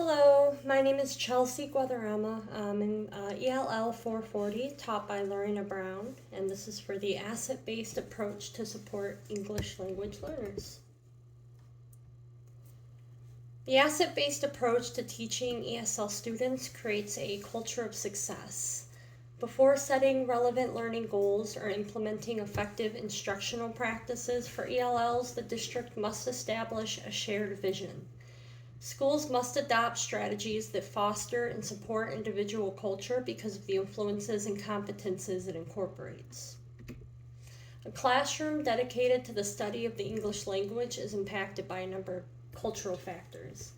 Hello, my name is Chelsea Guadarrama. I'm in ELL440, taught by Lorena Brown, and this is for the asset-based approach to support English language learners. The asset-based approach to teaching ESL students creates a culture of success. Before setting relevant learning goals or implementing effective instructional practices for ELLs, the district must establish a shared vision. Schools must adopt strategies that foster and support individual culture because of the influences and competences it incorporates. A classroom dedicated to the study of the English language is impacted by a number of cultural factors.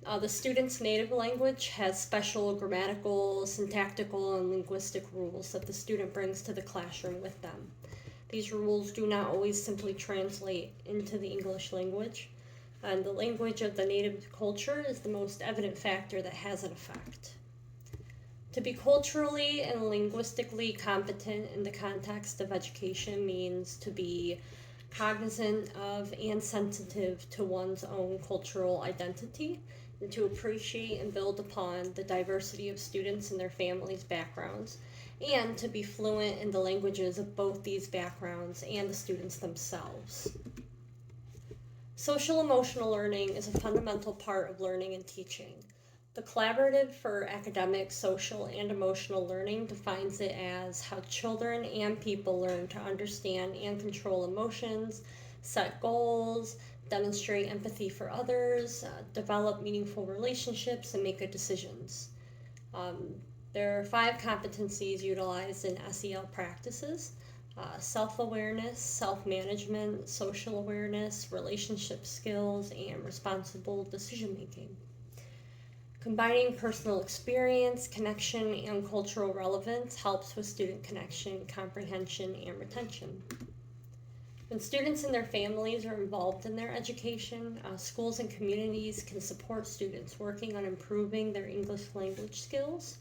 The student's native language has special grammatical, syntactical, and linguistic rules that the student brings to the classroom with them. These rules do not always simply translate into the English language, and the language of the native culture is the most evident factor that has an effect. To be culturally and linguistically competent in the context of education means to be cognizant of and sensitive to one's own cultural identity, and to appreciate and build upon the diversity of students and their families' backgrounds, and to be fluent in the languages of both these backgrounds and the students themselves. Social emotional learning is a fundamental part of learning and teaching. The Collaborative for Academic, Social, and Emotional Learning defines it as how children and people learn to understand and control emotions, set goals, demonstrate empathy for others, develop meaningful relationships, and make good decisions. There are 5 competencies utilized in SEL practices: self-awareness, self-management, social awareness, relationship skills, and responsible decision-making. Combining personal experience, connection, and cultural relevance helps with student connection, comprehension, and retention. When students and their families are involved in their education, schools and communities can support students working on improving their English language skills.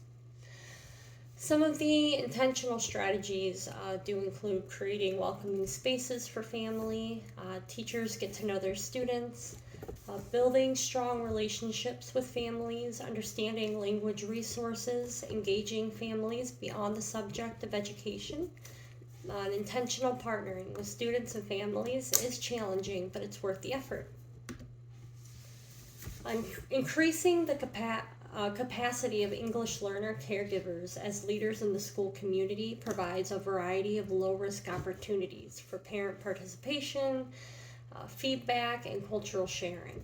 Some of the intentional strategies do include creating welcoming spaces for family, teachers get to know their students, building strong relationships with families, understanding language resources, engaging families beyond the subject of education. Intentional partnering with students and families is challenging, but it's worth the effort. Increasing the capacity of English learner caregivers as leaders in the school community provides a variety of low-risk opportunities for parent participation, feedback, and cultural sharing.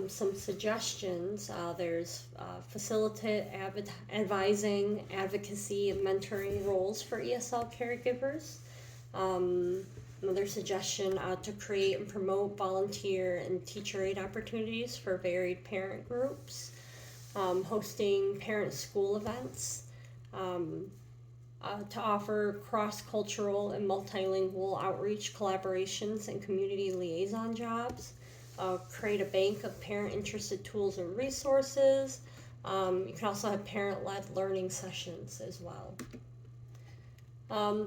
Some suggestions: there's facilitate advising, advocacy, and mentoring roles for ESL caregivers. Another suggestion, to create and promote volunteer and teacher aid opportunities for varied parent groups, hosting parent school events, to offer cross-cultural and multilingual outreach collaborations and community liaison jobs, create a bank of parent-interested tools and resources. You can also have parent-led learning sessions as well.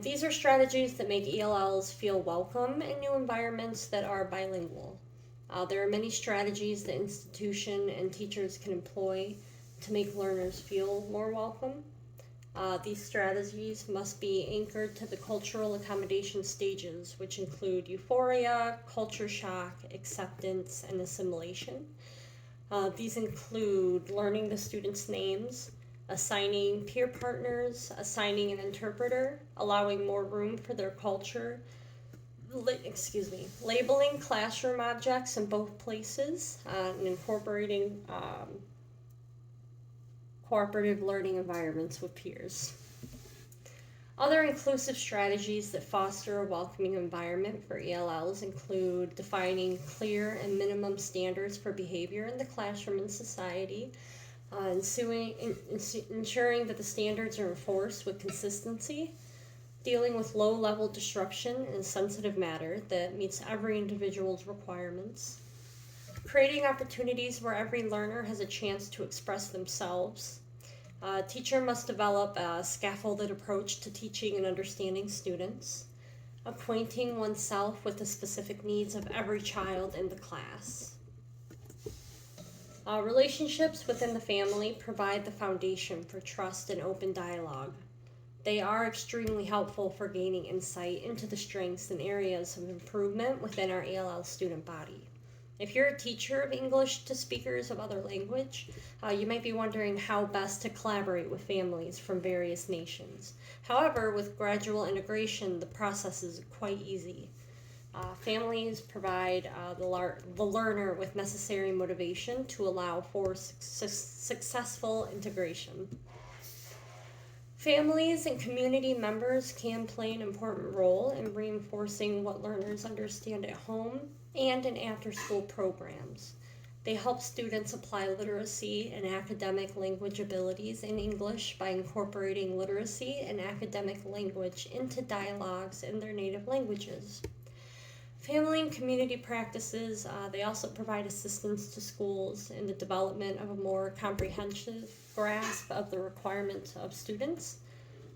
These are strategies that make ELLs feel welcome in new environments that are bilingual. There are many strategies that institution and teachers can employ to make learners feel more welcome. These strategies must be anchored to the cultural accommodation stages, which include euphoria, culture shock, acceptance, and assimilation. These include learning the students' names, assigning peer partners, assigning an interpreter, allowing more room for their culture, labeling classroom objects in both places, and incorporating cooperative learning environments with peers. Other inclusive strategies that foster a welcoming environment for ELLs include defining clear and minimum standards for behavior in the classroom and society, ensuring that the standards are enforced with consistency, dealing with low-level disruption in sensitive matter that meets every individual's requirements, creating opportunities where every learner has a chance to express themselves. A teacher must develop a scaffolded approach to teaching and understanding students, acquainting oneself with the specific needs of every child in the class. Relationships within the family provide the foundation for trust and open dialogue. They are extremely helpful for gaining insight into the strengths and areas of improvement within our ELL student body. If you're a teacher of English to speakers of other language, you might be wondering how best to collaborate with families from various nations. However, with gradual integration, the process is quite easy. Families provide the learner with necessary motivation to allow for successful integration. Families and community members can play an important role in reinforcing what learners understand at home and in after-school programs. They help students apply literacy and academic language abilities in English by incorporating literacy and academic language into dialogues in their native languages. Family and community practices, they also provide assistance to schools in the development of a more comprehensive grasp of the requirements of students.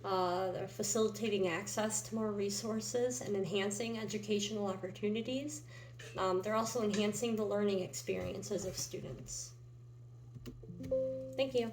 They're facilitating access to more resources and enhancing educational opportunities. They're also enhancing the learning experiences of students. Thank you.